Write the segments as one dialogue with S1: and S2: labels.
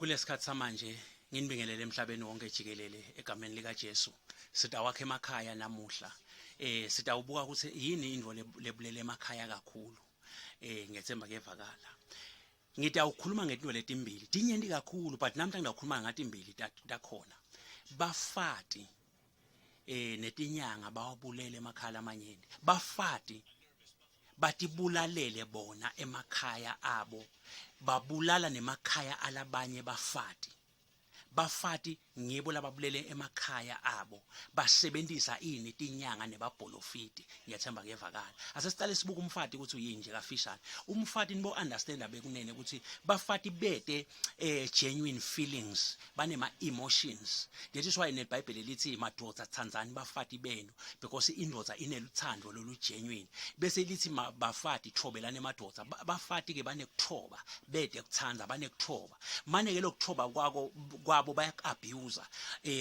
S1: Kulesikhathi samanje nginibingelele emhlabeni wonke jikelele egameni lika Jesu. Sidawakhe emakhaya namuhla. Sidawubuka ukuthi yini indvo lebulele emakhaya kakhulu. Ngethemba kuyevakala. Ngidawukhuluma ngezinto letimbili. Dinyenti kakhulu but namhlanje ngidawukhuluma ngathi imbili takhona. Bafati netinyanga bawabulele emakhaya amanyeni. Bafati batibulalele bona emakhaya abo. Babulala nemakhaya alabanye bafati. Bafati ngibo lababulele emakhaya abo. Basebenzisa ini tinyanga nebabholofiti. Ngiyathemba kuyevakala. Asesiqale sibuka umfati ukuthi uyini nje kafishane. Umfati nibo understand abekunene ukuthi bafati bete genuine feelings, banema emotions. That is why neBhayibheli lithi madoda thandzani bafati benu because indoda ineluthando lolu genuine. Bese lithi bafati thobelane madoda. Bafati ke banekuthoba, bete kuthandza banekuthoba. Manje ke lokuthoba kwabo bayak-abuse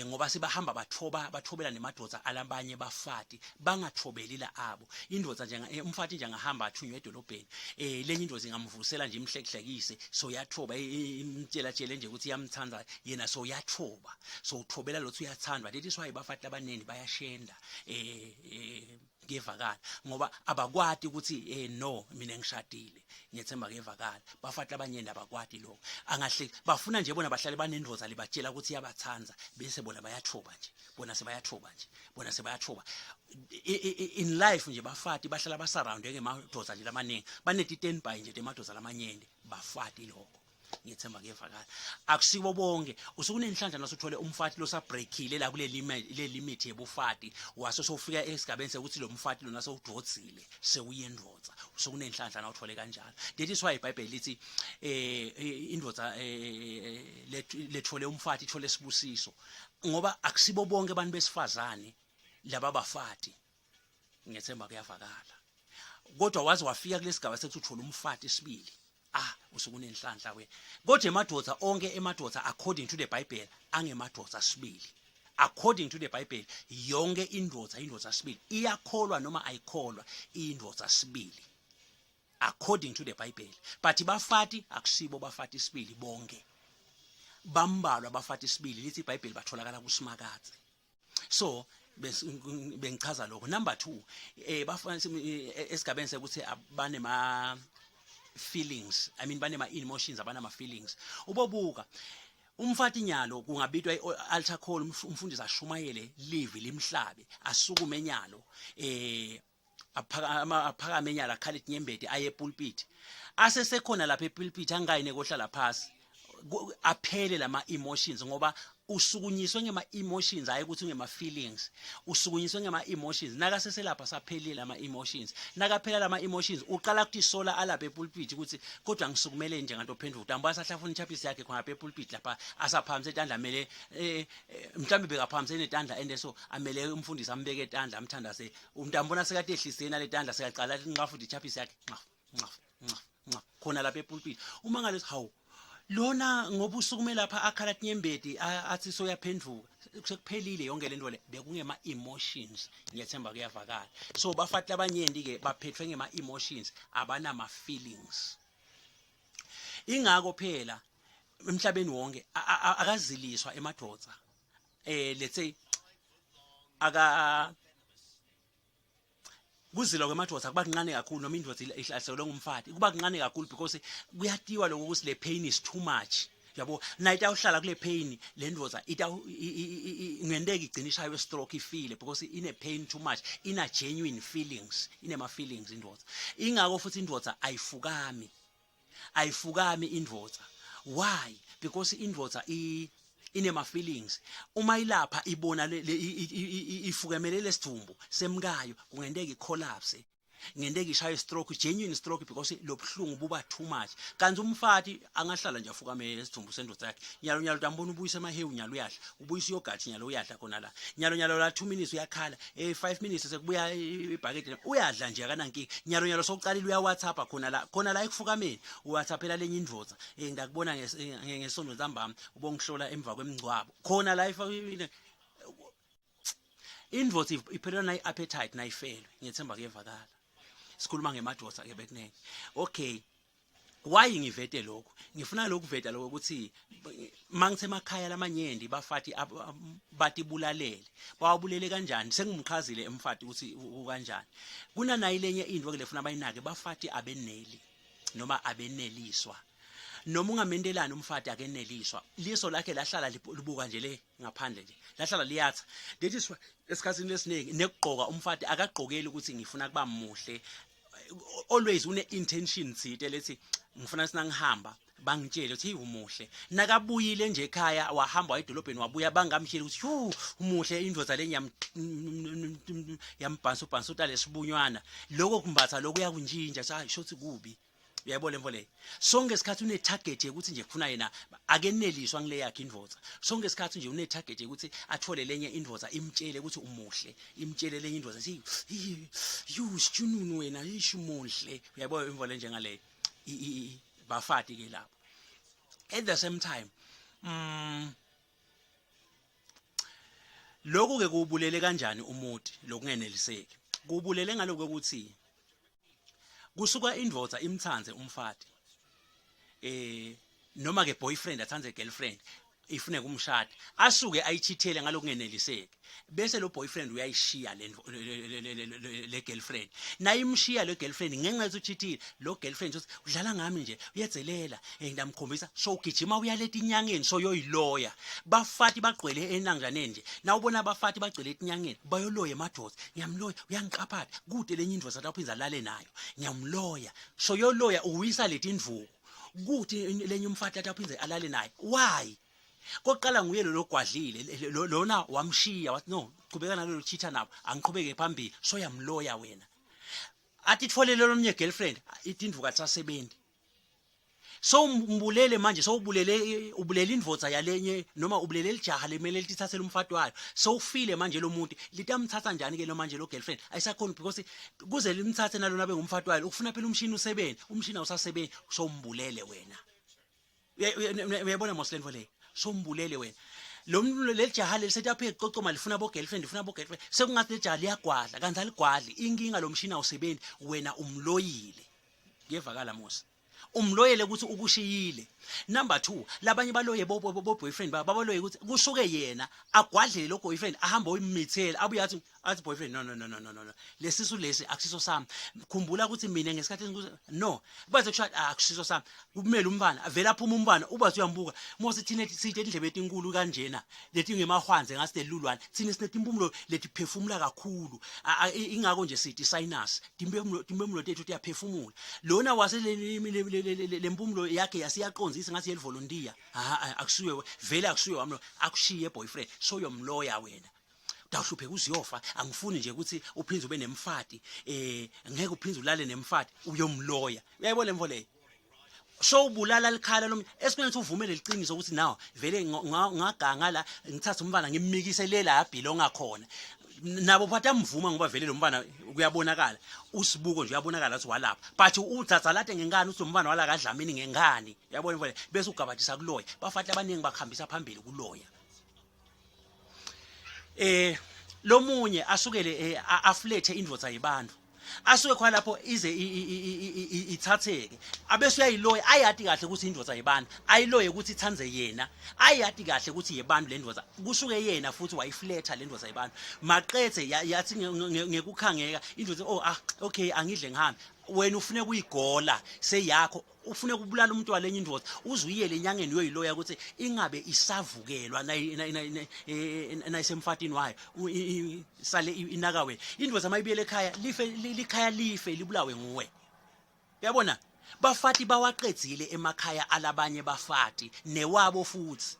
S1: ngoba sibahamba bathobela nemadoda alabanye bafati bangathobeli la abo. Indoda umfati nje angahamba athunywe edolobheni lenye indoda ingamvusela nje imhlehlekise so yathoba imtshela nje ukuthi yamthanda yena so yathoba so uthobela lothi uyathandwa. That is why bafati abaneni bayashenda kuyevakala ngoba abakwati ukuthi no mina ngishadile. Ngiyethemba kuyevakala bafati abanyeni abakwati lokho angahle bafuna nje bona bahlale banendoza libatshela ukuthi yabathanza bese bona bayathoba nje bona sebayathoba in life nje bafati bahlala basurroundeke emadoza nje lamaningi baneti 10 by nje emadoza lamanyeni bafati lokho. Ngiyethemba kuyevakala akusibo bonke usukunenhlanhla nasuthole umfati losabreakile la kule limit yebufati waso sofika esigabeni sekuthi lo mfati lona sewudodzile sewuyendoza usukunenhlanhla na uthole kanjalo. That is why iBhayibheli lithi indoda lethole umfati ithole sibusiso ngoba akusibo bonke abantu besifazane laba bafati. Ngiyethemba kuyavakala kodwa wazi wafika kulesigaba sethi uthola umfati sibili usukunenhlanhla we kodwa emadoda onke emadoda according to the Bible angemadoda sibili. According to the Bible yonke indoda sibili iyakholwa noma ayikholwa indoda sibili according to the Bible. But bafati akusibo bafati sibili bonke bambalwa bafati sibili lithi iBhayibheli batholakala kuSimakathe. So bengichaza lokho. Number 2 bafana esigabeni sekuthi abanema feelings, I mean banema emotions abanama feelings. Ubobuka umfati nyalo kungabitwa i-altar call umfundisi ashumayele live limhlabe asukume nyalo aphakame nyalo akhala inyembeti aye epulpit asesekhona lapha epulpit angayine kohlala phasi aphele lama emotions ngoba usukunyiswe ngema emotions hayi ukuthi ngema feelings. Usukunyiswe ngema emotions nakaseselapha saphelile lama emotions nakaphela lama emotions uqala ukuthi sola alapha epulpit ukuthi kodwa ngisukumele nje nganto phendula utamba asahlafuna ichapisi yakhe khona lapha epulpit lapha asaphamisa etandla amele mhlambe bekaphamisa netandla endeso amele umfundisi ambeke etandla amthandaze umntambona sekade ehliseni letandla sekaqala nqa futhi ichapisi yakhe nqa khona lapha epulpit uma ngaleso hawu lona ngoba usukume lapha akhala nyembeti athi soyaphenduka sekuphelile yonke lento le bekungema emotions. Ngiyethemba kuyavakala. So bafati abanyenti ke baphethwe ngema emotions abanama feelings. Ingako phela emhlabeni wonke akaziliswa emadoda let's say kuzilo kwemadoda kuba kuncane kakhulu noma indoda ihlaselwe ngumfati kuba kuncane kakhulu because kuyatiwa lokho ukuthi le pain is too much. Yabo nayo awuhlala kule pain le ndoda ngenteke igcina ishayo stroke ifile because ine pain too much ina genuine feelings inema feelings indoda. Ingako futhi indoda ayifukami indoda. Why? Because indoda inema feelings uma ilapha ibona ifukemelele sidumbu semkayo kungenteka icollapse ngenteke ishaye stroke genuine stroke because lobhlungu buba too much. Kanti umfati angahlala nje afukame esidumbu sendoda yakhe nyalo utambona ubuyisa emahewu nyalo uyadla ubuyisa yogathi nyalo uyadla khona la nyalo la 2 minutes uyakhala 5 minutes sekubuya ibhakede uyadla nje akanankingi nyalo sokuqalile uya WhatsApp khona la ekufukameni uwhatsappela lenye indoda ngakubona ngesondo ntambama ubongihlola emva kwemingcwabo khona la indoda iphelelwa i-appetite nayifelwe. Ngiyethemba kuyevakala sikhuluma ngemadoda ke bekunene. Okay why ngivete lokho ngifuna lokuveta lokho ukuthi mangithe emakhaya lamanyenti bafati bathi bulalele bawabulele kanjani sengimchazile emfati ukuthi ukanjani kuna nayilenye into kulefuna bayinake bafati abeneli noma abeneliswa noma ungamendelani umfati akeneliswa liso lakhe lahlala libuka nje le ngaphandle nje lahlala liyatha that is esikhatsini lesiningi nekugqoka umfati akagqokeli ukuthi ngifuna kuba muhle always une intention thite lethi ngifuna sinangihamba bangitshele ukuthi umuhle nakabuyile nje ekhaya wahamba edolobheni wabuya bangamtshela ukuthi umuhle indvodza lenyam yambhansuta lesibunywana lokho kumbatha lokho yakunjinja shothi kubi uyayibona lemvo le sonke isikhathi une target ukuthi nje kufuna yena akeneliswa ngile yakhe indvodza sonke isikhathi nje une target ukuthi athole lenye indvodza imtshele ukuthi umuhle imtshele lenye indvodza sithi sijununu wena ishumuhle uyayibona lemvo le njengale bafati ke lapho at the same time lokho ke kubulele kanjani umuthi lokungeneliseki kubulele ngaloko ukuthi kusuka indvodza imthanze umfati noma ke boyfriend athanze girlfriend ifune kumshada asuke ayichithele ngalokungeneliseki bese lo boyfriend uyayishiya le girlfriend nayimshiya le girlfriend ngenxa yokuthi uchithile lo girlfriend uthi udlala ngami nje uyedzelela ngiyamkhombisa so ugijima uyaleta inyangeni so yoyiloya bafati bagqwele enanganeni nje nawubona abafati bagcwele etinyangeni bayoloya emadoda ngiyamloya uyangiqaphatha kude lenye indvodza lapho lale nayo ngiyamloya so yoloya uwisa leti indvuku kude lenye umfati lapho alale nayo why koqala nguye lo gwadlile lona wamshiya wathi no qhubeka nalelo chitha nabo angiqhubeke phambili so yamloya wena athi tfolele lomnye girlfriend itindvuka tsasebenzi so umbulele manje so ubulele indvodza yalenye noma ubulele lijaha lemele lithathele umfati wayo so ufile manje lo muntu litamthatha njani ke lo manje lo girlfriend ayisakhona because kuze limthathe nalona bengumfati wayo ukufuna phela umshini usebenze umshini awusasebenzi so umbulele wena uyabona moslenvo le so umbulele wena lo muntu lejaha lelisethi aphe eqoqoma lifuna bo girlfriend sekungathi lejaha liyagwadla kanti aligwadli inkinga lo mshini awusebenzi wena umloyile kuyevakala mosi umloyele ukuthi ukushiyile number 2 labanye baloye bo boyfriend babaloye ukuthi kusuke yena agwadlele lo boyfriend ahamba uyimithela abuye athi boyfriend no lesisu lesi akusiso sami khumbula ukuthi mina ngesikhathi no baze kusho akusiso sami kumele umbana avela phuma umbana ubathi uyambuka mose thine sithe indlebe etinkulu kanjena lethi ngemahwanze ngasi lelulwane thine sinetimpumulo lethi phefumula kakhulu ingako nje sithi sinus timbemulo tethu uyaphefumula lona wase lempumulo yakhe yasiyaqonzisa ngathi yelivolunteer akusuye vele akusuye wamlo akushiye boyfriend so yomloya wena dawuhluphe kuziyofa angifuni nje ukuthi uphinze ube nemfati ngeke uphinze ulale nemfati uyomloya uyayibona lemvo leyo so ubulala likhala lo esikwenza uvumele liqiniso ukuthi nawo vele ngaganga la ngithatha umbana ngimikise lela yabhilonga khona nabo phatha mvuma ngoba vele lo mbana kuyabonakala usibuko nje uyabonakala ukuthi walapha but uthatha lade ngengane uthi umbana wala kadlamini ngengane uyabona mfowethu bese ugabathisa kuloya bafati abaningi bakhambisa phambili kuloya lo munye asukele aflethe indvodza yibantu asuke khona lapho ize ithatheke abese uyayiloya ayati kahle ukuthi indvodza yibantu ayiloye ukuthi ithanze yena ayati kahle ukuthi yebantu lendvodza kusuke yena futhi wayifletha lendvodza yibantu maqethe yathi ngekukhangeka indvodza okay angidle ngihambe wena ufune kuyigola seyakho ufune kubulala umuntu walenye indvodza uzuyele enyangeni yoyiloya ukuthi ingabe isavukelwa nayisemfatini wayo sale inaka wena indvodza mayibiyele ekhaya likhaya life libulawe nguwe uyabona bafati bawaqedzile emakhaya alabanye bafati newabo futhi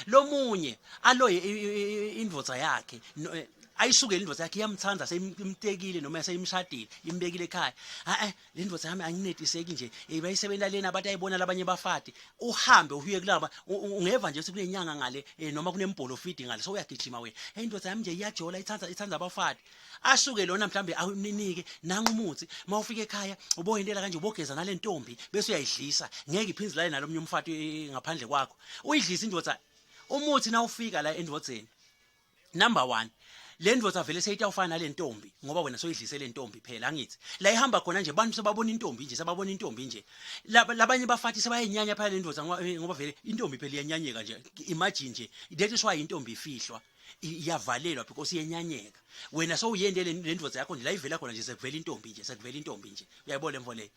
S1: lo munye aloye indvodza yakhe ayisukele indvodza yakhe iyamthanza seyimtekile noma seyimshadile imbekile ekhaya le ndvodza yami anginetiseki nje bayisebenta lena bathi ayibona labanye bafati uhambe uhuye kulaba ungeva nje sekule nyanga ngale noma kunembholo feed ngale so uyagijima wena indvodza yami nje iyajola ithanza abafati asuke lona mhlambe awuninike nanga umuthi mawufika ekhaya uboyindela kanje ubogeza nale ntombi bese uyayidlisa ngeke iphinze la nalomnye umfati ngaphandle kwakho uyidlisa indvodza umuthi na ufika la endvodzeni number 1 le ndvodza vele seyitawufana nale ntombi ngoba wena soyidlise le ntombi phela angithi la ihamba khona nje abantu sebabona intombi nje sebabona intombi nje labanye bafati sebayinyanya phela le ndvodza ngoba vele intombi phela iyanyanyeka nje imagine nje that is why intombi ifihlwa iyavalelwa because iyenyanyeka wena sowuyende le ndvodza yakho nje la ivela khona nje sekuvela intombi nje uyayibona lemvo leyo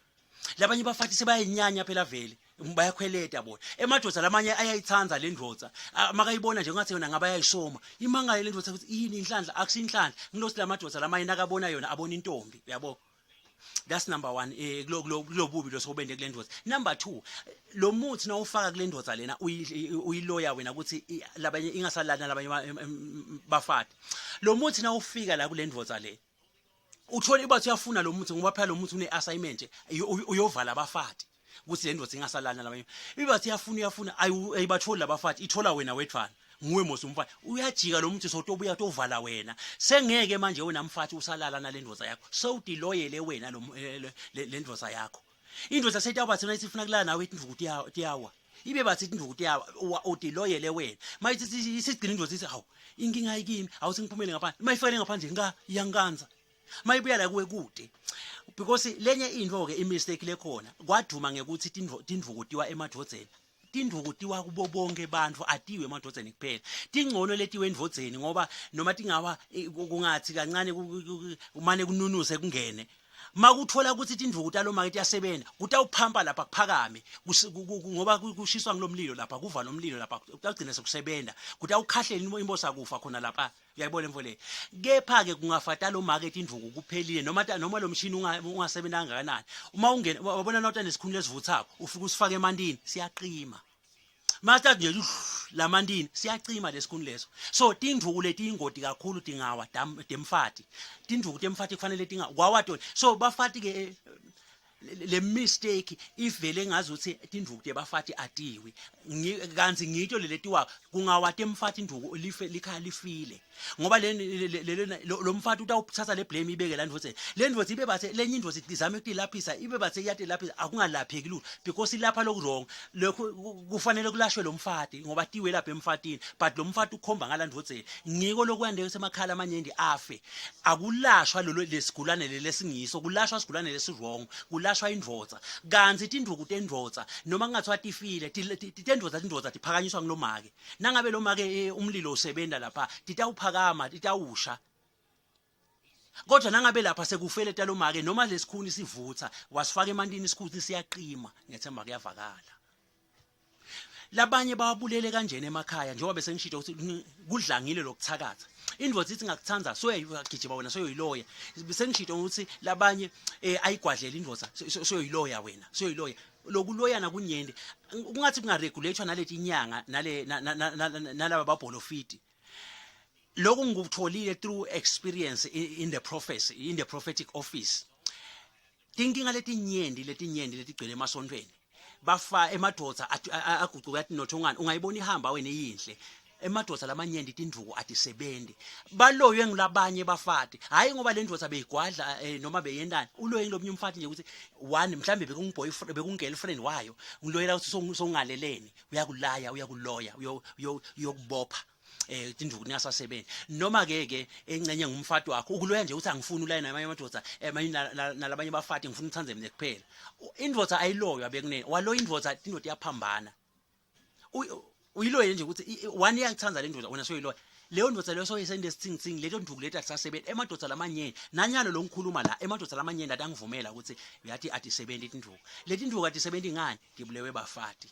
S1: labanye bafati sebayinyanya phela vele bayakhweleta bona emadvodza lamanye ayayithanza le ndvodza makayibona nje ngathi yona ngaba yayisoma imangale le ndvodza ukuthi yini inhlanhla akusinhlanhla ngilosi lamadvodza lamanye nakabona yona abona intombi uyabo. That's number 1 kulobubi losobende kule ndvodza. Number 2 lo muthi nawufaka kule ndvodza lena uyiloya wena ukuthi labanye ingasalana labanye bafati lo muthi nawufika la kule ndvodza le uthola ibathi uyafuna lo muthi ngoba phela lo muthi une assignment uyovala abafati ukuthi le ndvodza ingasalana labanye ibathi uyafuna ayibatholi labafati ithola wena wethwana nguwe mose umfati uyajika lo muthi sotobuya tovala wena sengeke manje wena mfati usalala nale ndvodza yakho sowudiloyele wena le ndvodza yakho indvodza seyitawubathi na isifuna kulala nawe indvuku tiyawa ibe bathi indvuku tiyawa udiloyele wena mayithi isigcina indvodza ithi hawu inkinga yikimi awusingiphumele ngaphandle mayifakele ngaphandle iyanganza mayibuya la kuwe kude because lenye indvo ke imistake lekhona kwaduma ngekuthi tindvuku tiwa emadvodzeni tindvuku tiwa kubo bonke bantfu atiwe emadvodzeni kuphela tingcono letiwe endvodzeni ngoba noma tingawa kungathi kancane kumane kununuse kungene makuthola ukuthi tindvuku talo make tiyasebenza kutawuphampa lapha kuphakame ngoba kushiswa ngilomlilo lapha kuva nomlilo lapha utagcina sekusebenza kutawukhahlela imbosa kufa khona lapha uyayibona imvo le kepha ke kungafata lo make tindvuku kuphelile noma lo mshini ungasebenza kangakanani uma ungena wabona nota nesikhundla esivuthako ufika usifake emandini siyaqima Master nje lamandini siyacima lesikhuni leso so tindvuku leti ingoti kakhulu tingawa demfati tindvuku temfati kufanele tingawawato so bafati ke le mistake ivele ngazuthi tindvuku tebafati atiwi kanzi ngito leletiwa kungawa temfati indvuku likhala lifile ngoba lo mfati utawuthatha le blame ibeke la ndvodze le ndvodze ibe bathe lenye indvodze izame ukutilaphisa ibe bathe iyatilaphisa akungalapheki lutho because ilapha lokurong lokho kufanele kulashwe lo mfati ngoba tiwe lapha emfatini but lo mfati ukhomba ngala ndvodze ngiko lokwande semakhala amanyendi afe akulashwa lesigulane lesingiso kulashwa isigulane lesirong kulashwa indvodza kanzi tindvuku tendvodza noma kungathiwa tifile tindvodza tiphakanyiswa ngilomake nangabe lo make umlilo usebenza lapha titawuphakama titawusha kodwa nangabe lapha sekufele talomake noma lesikhuni sivutha wasifaka emandini isikhuni siyaqima ngethemba kuyavakala labanye bawabulele kanjena emakhaya njengoba bese ngishito ukuthi kudlangile lokuthakatha indvodza ithi ngakuthanza soyagijima wena soyoyiloya bese ngishito ukuthi labanye ayigwadlela indvodza soyoyiloya wena soyoyiloya lokuloyana kunyende kungathi kungaregulator naleti inyanga nalaba babholofiti lokho ngikutholile through experience in the prophecy in the prophetic office tinkinga letinyende letigcwele emasontweni bafa emadvodza aguquka yathi nothongana ungayibona ihamba wena yinhle emadvodza lamanyende tindvuku atisebenzi baloywe ngilabanye bafati hayi ngoba le ndvodza beyigwadla noma beyendana uloye ngilomnye umfati nje ukuthi one mhlambe bekungirlfriend wayo ngiloyela ukuthi songaleleni uyakulaya uyakuloya uyokubopha tindvuku ningasasebenzi noma ke encenye ngumfati wakho ukuloya nje ukuthi angifuni ulaye namanye amadvodza nalabanye bafati ngifuna uthanze mina kuphela indvodza ayiloywa bekunene waloya indvodza indvodza iyaphambana uyiloye nje ukuthi one yakuthanza le ndvodza wena soyiloya leyo ndvodza leyo soyisende isithingithingi leto ndvuku leti atisasebenzi emadvodza lamanyeni nanyalo lo ngikhuluma la emadvodza lamanyeni atangivumela ukuthi uyathi atisebenzi tindvuku leti ndvuku atisebenzi ngani tibulewe bafati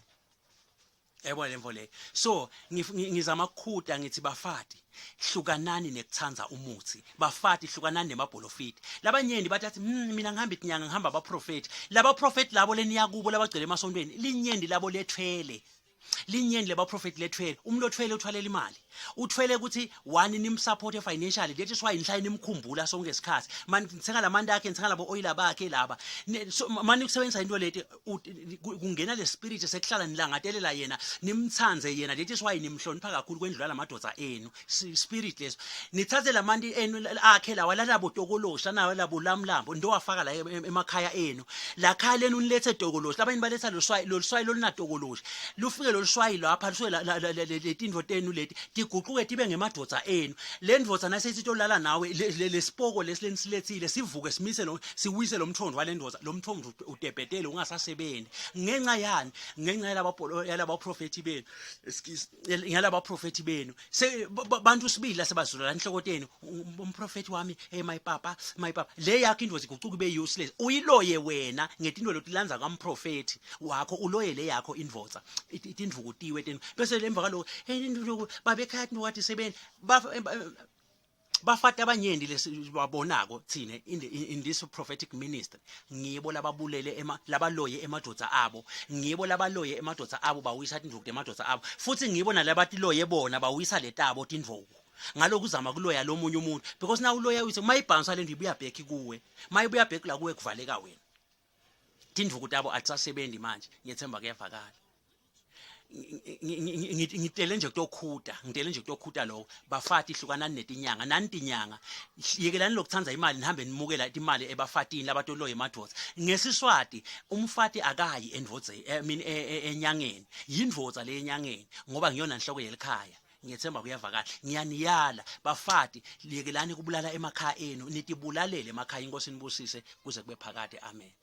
S1: yabona lemvo le so ngizama ukukhuda ngithi bafati hlukanani nekuthanza umuthi bafati hlukanani nemabholofiti labanyeni bathi mina ngihamba itinyanga ngihamba abaprofeti laba prophet labo leniyakubo labagcwele emasontweni linyendi labo lethwele linyeni leba prophet lethwele umuntu othwele uthwalela imali uthwele ukuthi one nimsupport financially that is why inhlaya nimkhumbula sonke isikhathi manje ngithenga lamanda akhe ngithenga labo oil bakhe laba manje ukusebenzisa into leti kungena le spirit sekuhlala nilangatelela yena nimthanze yena that is why nimhlonipha kakhulu kwendlula lamadodza enu spirit leso nithathe lamandi enu akhe lawa lalabo tokolosha nawo labo lamlambo ndo wafaka la emakhaya enu la khaya lenu nilethe tokolosha labanye baletha lo swayilo lolunatokolosha lufike lo swayilo apha luswe letindvo tenu leti siguquke tibe ngemadoda enu le ndvodza nasesitolala nawe lesipoko lesilensilethile sivuke simise siwise lo mthondo walendoza lo mthondo udebhetele ungasasebenzi ngenxa yani ngenxa yalaba prophet benu yalaba prophet benu bantu sibili sebazula enhlokoteni umprofeti wami my papa le yakho indvodza iguquke ibe useless uyiloye wena ngetinto lotilandza kamprofeti wakho uloye le yakho indvodza itindvukutiwe bese lemva kaloko babekhathi wathi sebenzi Bafati Babhidlita lesibabonako thina in this prophetic ministry ngibo lababulele labaloye emadoda abo ngibo labaloye emadoda abo bawisa indvuku emadoda abo futhi ngibo nalabatiloye bona bawisa letabo tindvuku ngaloko uzama kuloya lo munye umuntu because na uloya uthi mayibhansa le ndwe ibuya back kuwe mayibuya back la kuwe kuvaleka wena tindvuku tabo atsasebendi manje ngiyethemba kuyavakala ngitele nje kutokhuta lo bafati hlukanani netinyanga nani tinyanga yekelani lokuthanza imali nihambe nimukela imali ebafatini labatoloye emadoda ngesiswati umfati akayi endvodze enyangeni yindvodza le enyangeni ngoba ngiyona inhloko yelikhaya ngiyethemba kuyavakala ngiyaniyala bafati yekelani kubulala emakhaya enu nitibulalele emakhaya inkosi nibusise kuze kube phakade amen.